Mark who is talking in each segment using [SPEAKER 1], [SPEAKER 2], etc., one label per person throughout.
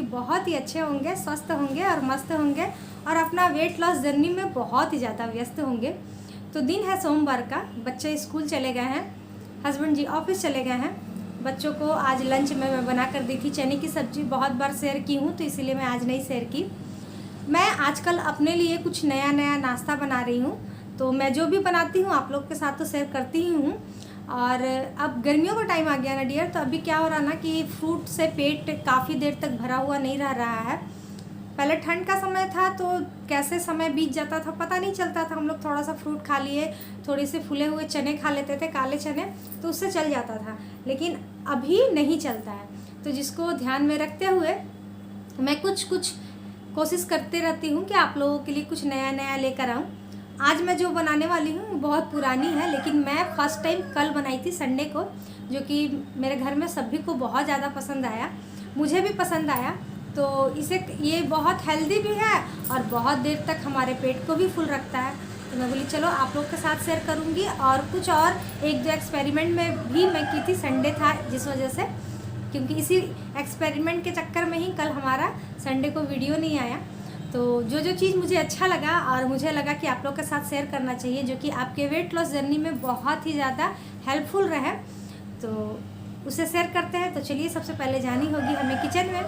[SPEAKER 1] बहुत ही अच्छे होंगे, स्वस्थ होंगे और मस्त होंगे और अपना वेट लॉस जर्नी में बहुत ही ज़्यादा व्यस्त होंगे। तो दिन है सोमवार का, बच्चे स्कूल चले गए हैं, हस्बैंड जी ऑफिस चले गए हैं। बच्चों को आज लंच में मैं बना कर दी थी चने की सब्ज़ी। बहुत बार शेयर की हूँ तो इसीलिए मैं आज नहीं शेयर की। मैं आजकल अपने लिए कुछ नया नया नाश्ता बना रही हूँ, तो मैं जो भी बनाती हूँ आप लोग के साथ तो शेयर करती ही हूँ। और अब गर्मियों का टाइम आ गया ना डियर, तो अभी क्या हो रहा ना कि फ्रूट से पेट काफ़ी देर तक भरा हुआ नहीं रह रहा है। पहले ठंड का समय था तो कैसे समय बीत जाता था पता नहीं चलता था। हम लोग थोड़ा सा फ्रूट खा लिए, थोड़ी से फूले हुए चने खा लेते थे, काले चने, तो उससे चल जाता था। लेकिन अभी नहीं चलता है, तो जिसको ध्यान में रखते हुए मैं कुछ कोशिश करते रहती हूँ कि आप लोगों के लिए कुछ नया नया लेकर आऊँ। आज मैं जो बनाने वाली हूँ बहुत पुरानी है, लेकिन मैं फ़र्स्ट टाइम कल बनाई थी संडे को, जो कि मेरे घर में सभी को बहुत ज़्यादा पसंद आया, मुझे भी पसंद आया। तो ये बहुत हेल्दी भी है और बहुत देर तक हमारे पेट को भी फुल रखता है। तो मैं बोली चलो आप लोग के साथ शेयर करूँगी। और कुछ और एक दो एक्सपेरिमेंट में भी मैं की थी, संडे था जिस वजह से, क्योंकि इसी एक्सपेरिमेंट के चक्कर में ही कल हमारा संडे को वीडियो नहीं आया। तो जो चीज़ मुझे अच्छा लगा और मुझे लगा कि आप लोग के साथ शेयर करना चाहिए, जो कि आपके वेट लॉस जर्नी में बहुत ही ज़्यादा हेल्पफुल रहे, तो उसे शेयर करते हैं। तो चलिए, सबसे पहले जानी होगी हमें किचन में,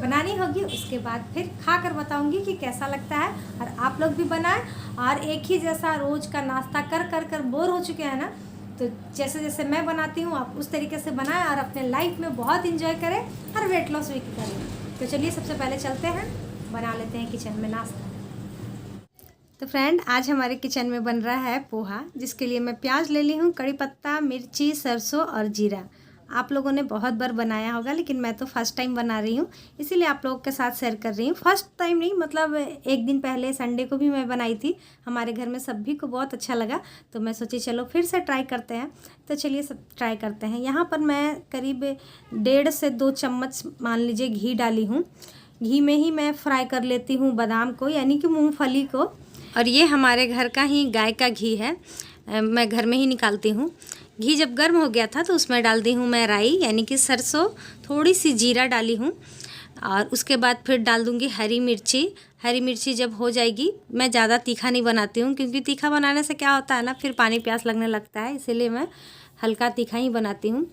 [SPEAKER 1] बनानी होगी, उसके बाद फिर खा कर बताऊँगी कि कैसा लगता है। और आप लोग भी बनाएं और एक ही जैसा रोज़ का नाश्ता कर बोर हो चुके हैं ना, तो जैसे जैसे मैं बनाती हूँ आप उस तरीके से बनाएं और अपने लाइफ में बहुत इंजॉय करें और वेट लॉस भी करें। तो चलिए सबसे पहले चलते हैं, बना लेते हैं किचन में नाश्ता। तो फ्रेंड, आज हमारे किचन में बन रहा है पोहा, जिसके लिए मैं प्याज ले ली हूँ, कड़ी पत्ता, मिर्ची, सरसों और जीरा। आप लोगों ने बहुत बार बनाया होगा, लेकिन मैं तो फर्स्ट टाइम बना रही हूँ, इसीलिए आप लोगों के साथ शेयर कर रही हूँ। फर्स्ट टाइम नहीं, मतलब एक दिन पहले संडे को भी मैं बनाई थी, हमारे घर में सभी को बहुत अच्छा लगा, तो मैं सोची चलो फिर से ट्राई करते हैं। तो चलिए सब ट्राई करते हैं। यहाँ पर मैं करीब 1.5 से 2 चम्मच मान लीजिए घी डाली हूँ। घी में ही मैं फ्राई कर लेती हूँ बादाम को, यानी कि मूँगफली को। और ये हमारे घर का ही गाय का घी है, मैं घर में ही निकालती हूँ। घी जब गर्म हो गया था तो उसमें डाल दी हूँ मैं राई, यानी कि सरसों, थोड़ी सी जीरा डाली हूँ और उसके बाद फिर डाल दूँगी हरी मिर्ची। हरी मिर्ची जब हो जाएगी, मैं ज़्यादा तीखा नहीं बनाती हूँ, क्योंकि तीखा बनाने से क्या होता है ना, फिर पानी प्यास लगने लगता है, इसीलिए मैं हल्का तीखा ही बनाती हूँ।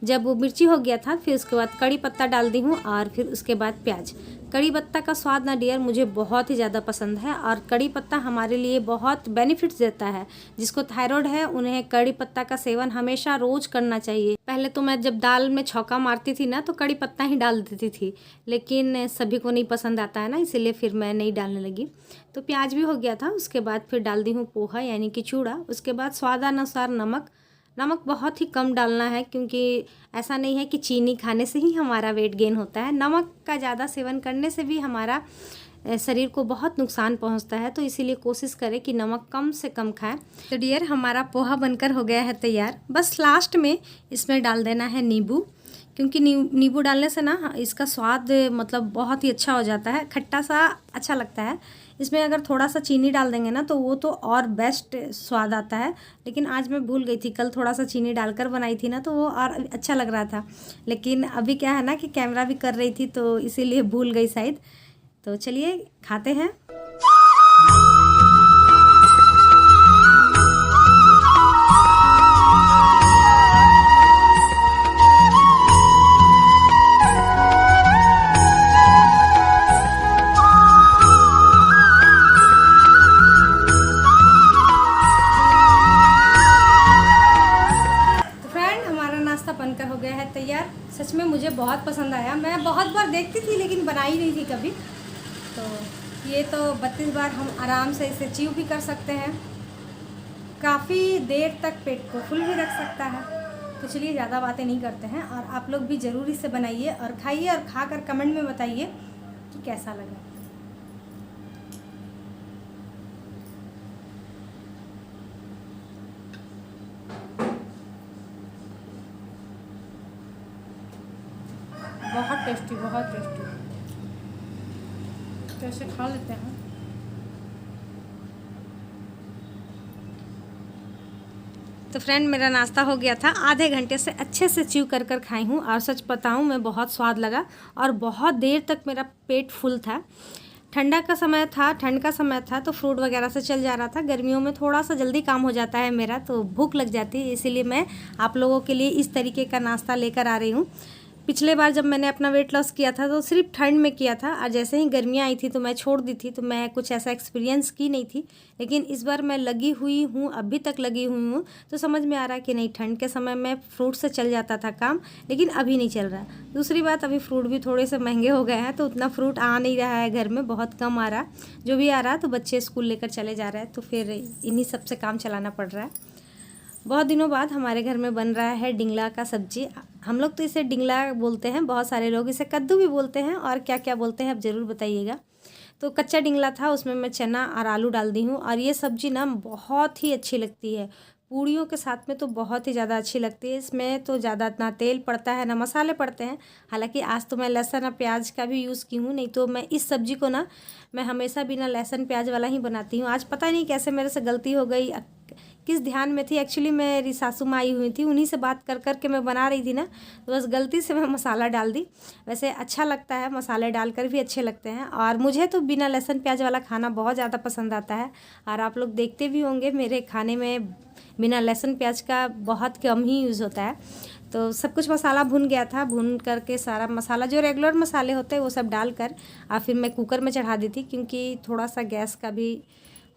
[SPEAKER 1] जब वो मिर्ची हो गया था, फिर उसके बाद कड़ी पत्ता डाल दी हूँ और फिर उसके बाद प्याज। कड़ी पत्ता का स्वाद ना डियर मुझे बहुत ही ज़्यादा पसंद है, और कड़ी पत्ता हमारे लिए बहुत बेनिफिट्स देता है। जिसको थायराइड है उन्हें कड़ी पत्ता का सेवन हमेशा रोज़ करना चाहिए। पहले तो मैं जब दाल में छौंका मारती थी ना, तो कड़ी पत्ता ही डाल देती थी, लेकिन सभी को नहीं पसंद आता है ना, इसीलिए फिर मैं नहीं डालने लगी। तो प्याज भी हो गया था, उसके बाद फिर डाल दी हूँ पोहा, यानी कि चूड़ा। उसके बाद स्वादानुसार नमक बहुत ही कम डालना है, क्योंकि ऐसा नहीं है कि चीनी खाने से ही हमारा वेट गेन होता है। नमक का ज़्यादा सेवन करने से भी हमारा शरीर को बहुत नुकसान पहुंचता है, तो इसीलिए कोशिश करें कि नमक कम से कम खाएं। तो डियर, हमारा पोहा बनकर हो गया है तैयार। बस लास्ट में इसमें डाल देना है नींबू, क्योंकि नींबू डालने से ना इसका स्वाद मतलब बहुत ही अच्छा हो जाता है, खट्टा सा अच्छा लगता है। इसमें अगर थोड़ा सा चीनी डाल देंगे ना तो वो तो और बेस्ट स्वाद आता है, लेकिन आज मैं भूल गई थी। कल थोड़ा सा चीनी डालकर बनाई थी ना, तो वो और अच्छा लग रहा था, लेकिन अभी क्या है ना कि कैमरा भी कर रही थी, तो इसीलिए भूल गई शायद। तो चलिए खाते हैं। बनकर हो गया है तैयार। सच में मुझे बहुत पसंद आया। मैं बहुत बार देखती थी लेकिन बनाई नहीं थी कभी। तो ये तो 32 बार हम आराम से इसे च्यू भी कर सकते हैं, काफ़ी देर तक पेट को फुल भी रख सकता है। तो चलिए ज़्यादा बातें नहीं करते हैं, और आप लोग भी ज़रूर इसे बनाइए और खाइए, और खाकर कमेंट में बताइए कि कैसा लगा। बहुत टेस्टी, बहुत टेस्टी। तो ऐसे खा लेते हैं। तो 1 2 3 4 तो फ्रेंड, मेरा नाश्ता हो गया था। आधे घंटे से अच्छे से च्यू कर कर खाई हूँ और सच बताऊँ मैं बहुत स्वाद लगा और बहुत देर तक मेरा पेट फुल था। ठंड का समय था तो फ्रूट वगैरह से चल जा रहा था। गर्मियों में थोड़ा सा जल्दी काम हो जाता है मेरा, तो भूख लग जाती है, इसीलिए मैं आप लोगों के लिए इस तरीके का नाश्ता लेकर आ रही हूँ। पिछले बार जब मैंने अपना वेट लॉस किया था तो सिर्फ ठंड में किया था और जैसे ही गर्मियाँ आई थी तो मैं छोड़ दी थी, तो मैं कुछ ऐसा एक्सपीरियंस की नहीं थी। लेकिन इस बार मैं लगी हुई हूँ, अभी तक लगी हुई हूँ, तो समझ में आ रहा है कि नहीं, ठंड के समय में फ्रूट से चल जाता था काम, लेकिन अभी नहीं चल रहा। दूसरी बात, अभी फ्रूट भी थोड़े से महंगे हो गए हैं, तो उतना फ्रूट आ नहीं रहा है घर में, बहुत कम आ रहा। जो भी आ रहा तो बच्चे स्कूल लेकर चले जा रहे हैं, तो फिर इन्हीं सब से काम चलाना पड़ रहा है। बहुत दिनों बाद हमारे घर में बन रहा है डिंगला का सब्जी। हम लोग तो इसे डिंगला बोलते हैं, बहुत सारे लोग इसे कद्दू भी बोलते हैं, और क्या क्या बोलते हैं आप ज़रूर बताइएगा। तो कच्चा डिंगला था, उसमें मैं चना और आलू डाल दी हूँ, और ये सब्ज़ी ना बहुत ही अच्छी लगती है पूड़ियों के साथ में, तो बहुत ही ज़्यादा अच्छी लगती है। इसमें तो ज़्यादा ना तेल पड़ता है ना मसाले पड़ते हैं। हालांकि आज तो मैं लहसुन और प्याज का भी यूज़ की हूँ, नहीं तो मैं इस सब्ज़ी को ना मैं हमेशा बिना लहसुन प्याज वाला ही बनाती हूँ। आज पता नहीं कैसे मेरे से गलती हो गई, किस ध्यान में थी, एक्चुअली मेरी सासू माँ आई हुई थी, उन्हीं से बात कर कर के मैं बना रही थी ना, तो बस गलती से मैं मसाला डाल दी। वैसे अच्छा लगता है, मसाले डालकर भी अच्छे लगते हैं, और मुझे तो बिना लहसुन प्याज वाला खाना बहुत ज़्यादा पसंद आता है। और आप लोग देखते भी होंगे मेरे खाने में बिना लहसुन प्याज का बहुत कम ही यूज़ होता है। तो सब कुछ मसाला भुन गया था, भुन करके सारा मसाला जो रेगुलर मसाले होते हैं वो सब डालकर और फिर मैं कुकर में चढ़ा दी थी, क्योंकि थोड़ा सा गैस का भी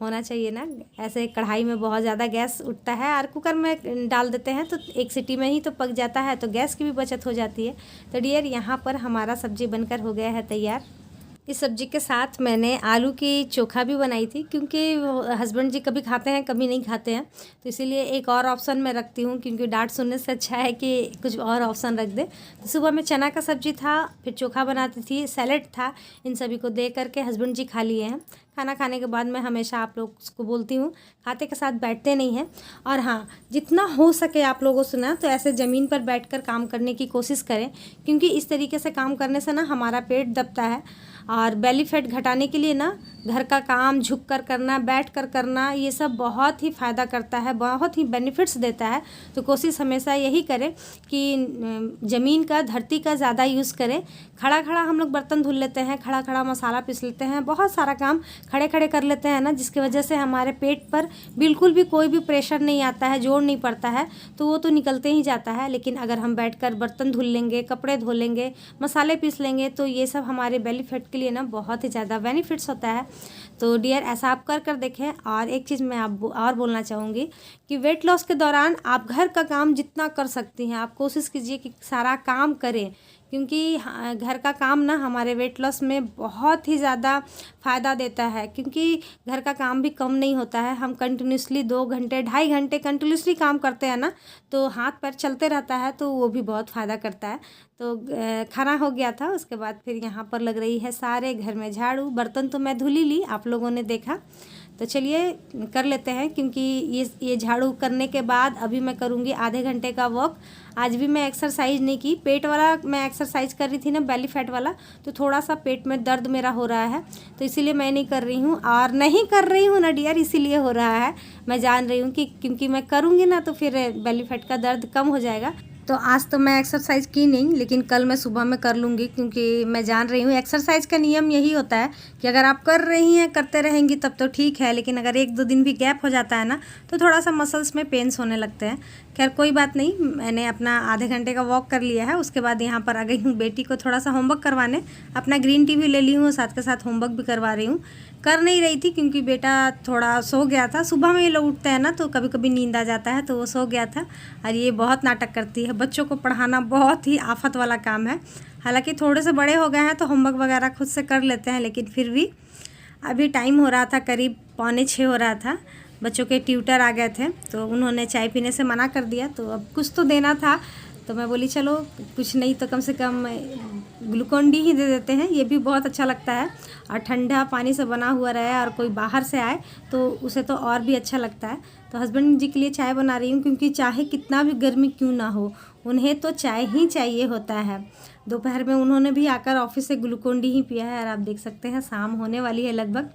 [SPEAKER 1] होना चाहिए ना। ऐसे कढ़ाई में बहुत ज़्यादा गैस उठता है, और कुकर में डाल देते हैं तो एक सीटी में ही तो पक जाता है, तो गैस की भी बचत हो जाती है। तो डियर, यहाँ पर हमारा सब्जी बनकर हो गया है तैयार। इस सब्ज़ी के साथ मैंने आलू की चोखा भी बनाई थी, क्योंकि हस्बैंड जी कभी खाते हैं कभी नहीं खाते हैं, तो इसीलिए एक और ऑप्शन मैं रखती हूँ, क्योंकि डांट सुनने से अच्छा है कि कुछ और ऑप्शन रख दे। तो सुबह में चना का सब्ज़ी था, फिर चोखा बनाती थी, सैलेड था, इन सभी को दे करके हस्बैंड जी खा लिए हैं। खाना खाने के बाद मैं हमेशा आप लोग को बोलती हूँ, खाते के साथ बैठते नहीं हैं, और हाँ, जितना हो सके आप लोगों से ना तो ऐसे ज़मीन पर बैठकर काम करने की कोशिश करें, क्योंकि इस तरीके से काम करने से ना हमारा पेट दबता है। और बेली फैट घटाने के लिए ना घर का काम झुक कर करना, बैठ कर करना, ये सब बहुत ही फ़ायदा करता है, बहुत ही बेनिफिट्स देता है। तो कोशिश हमेशा यही करें कि ज़मीन का, धरती का ज़्यादा यूज़ करें। खड़ा खड़ा हम लोग बर्तन धुल लेते हैं, खड़ा खड़ा मसाला पीस लेते हैं, बहुत सारा काम खड़े खड़े कर लेते हैं ना, जिसकी वजह से हमारे पेट पर बिल्कुल भी कोई भी प्रेशर नहीं आता है, जोर नहीं पड़ता है, तो वो तो निकलते ही जाता है। लेकिन अगर हम बैठकर बर्तन धुल लेंगे, कपड़े धो लेंगे, मसाले पीस लेंगे, तो ये सब हमारे बेली फैट के लिए ना बहुत ही ज़्यादा बेनिफिट्स होता है। तो डियर, ऐसा आप कर कर देखें। और एक चीज़ मैं आप और बोलना चाहूँगी कि वेट लॉस के दौरान आप घर का काम जितना कर सकती हैं आप कोशिश कीजिए कि सारा काम करें, क्योंकि घर का काम ना हमारे वेट लॉस में बहुत ही ज़्यादा फ़ायदा देता है। क्योंकि घर का काम भी कम नहीं होता है, हम कंटिन्यूसली 2 घंटे 2.5 घंटे कंटिन्यूसली काम करते हैं ना, तो हाथ पैर चलते रहता है, तो वो भी बहुत फ़ायदा करता है। तो खाना हो गया था, उसके बाद फिर यहाँ पर लग रही है सारे घर में झाड़ू। बर्तन तो मैं धुल ही ली, आप लोगों ने देखा। तो चलिए कर लेते हैं, क्योंकि ये झाड़ू करने के बाद अभी मैं करूँगी आधे घंटे का वॉक। आज भी मैं एक्सरसाइज नहीं की, पेट वाला मैं एक्सरसाइज कर रही थी ना, बेली फैट वाला, तो थोड़ा सा पेट में दर्द मेरा हो रहा है, तो इसीलिए मैं नहीं कर रही हूँ। और नहीं कर रही हूँ ना डियर, इसीलिए हो रहा है, मैं जान रही हूँ कि क्योंकि मैं करूँगी ना तो फिर बेली फैट का दर्द कम हो जाएगा। तो आज तो मैं एक्सरसाइज की नहीं, लेकिन कल मैं सुबह में कर लूँगी, क्योंकि मैं जान रही हूँ एक्सरसाइज का नियम यही होता है कि अगर आप कर रही हैं, करते रहेंगी तब तो ठीक है, लेकिन अगर 1-2 दिन भी गैप हो जाता है ना तो थोड़ा सा मसल्स में पेन्स होने लगते हैं। खैर कोई बात नहीं, मैंने अपना आधे घंटे का वॉक कर लिया है। उसके बाद यहाँ पर आ गई हूँ बेटी को थोड़ा सा होमवर्क करवाने, अपना ग्रीन टी भी ले ली हूँ, साथ के साथ होमवर्क भी करवा रही हूँ। कर नहीं रही थी क्योंकि बेटा थोड़ा सो गया था। सुबह में ये लोग उठते हैं ना तो कभी कभी नींद आ जाता है, तो वो सो गया था। और ये बहुत नाटक करती है, बच्चों को पढ़ाना बहुत ही आफत वाला काम है। हालांकि थोड़े से बड़े हो गए हैं तो होमवर्क वगैरह खुद से कर लेते हैं, लेकिन फिर भी अभी टाइम हो रहा था, करीब 5:45 हो रहा था। बच्चों के ट्यूटर आ गए थे तो उन्होंने चाय पीने से मना कर दिया, तो अब कुछ तो देना था, तो मैं बोली चलो कुछ नहीं तो कम से कम ग्लूकोन डी ही दे देते हैं, ये भी बहुत अच्छा लगता है। और ठंडा पानी से बना हुआ रहे और कोई बाहर से आए तो उसे तो और भी अच्छा लगता है। तो हस्बैंड जी के लिए चाय बना रही हूँ, क्योंकि चाहे कितना भी गर्मी क्यों ना हो, उन्हें तो चाय ही चाहिए होता है। दोपहर में उन्होंने भी आकर ऑफिस से ग्लूकोन डी ही पिया है, और आप देख सकते हैं शाम होने वाली है लगभग।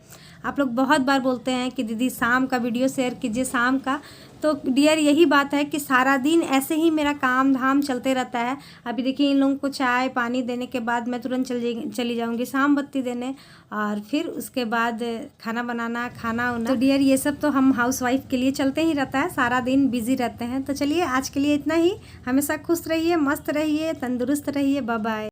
[SPEAKER 1] आप लोग बहुत बार बोलते हैं कि दीदी शाम का वीडियो शेयर कीजिए शाम का। तो डियर यही बात है कि सारा दिन ऐसे ही मेरा काम धाम चलते रहता है। अभी देखिए इन लोगों को चाय पानी देने के बाद मैं तुरंत चली जाऊंगी शाम बत्ती देने, और फिर उसके बाद खाना बनाना खाना उना। तो डियर ये सब तो हम हाउसवाइफ के लिए चलते ही रहता है, सारा दिन बिजी रहते हैं। तो चलिए आज के लिए इतना ही। हमेशा खुश रहिए, मस्त रहिए, तंदुरुस्त रहिए। Bye bye.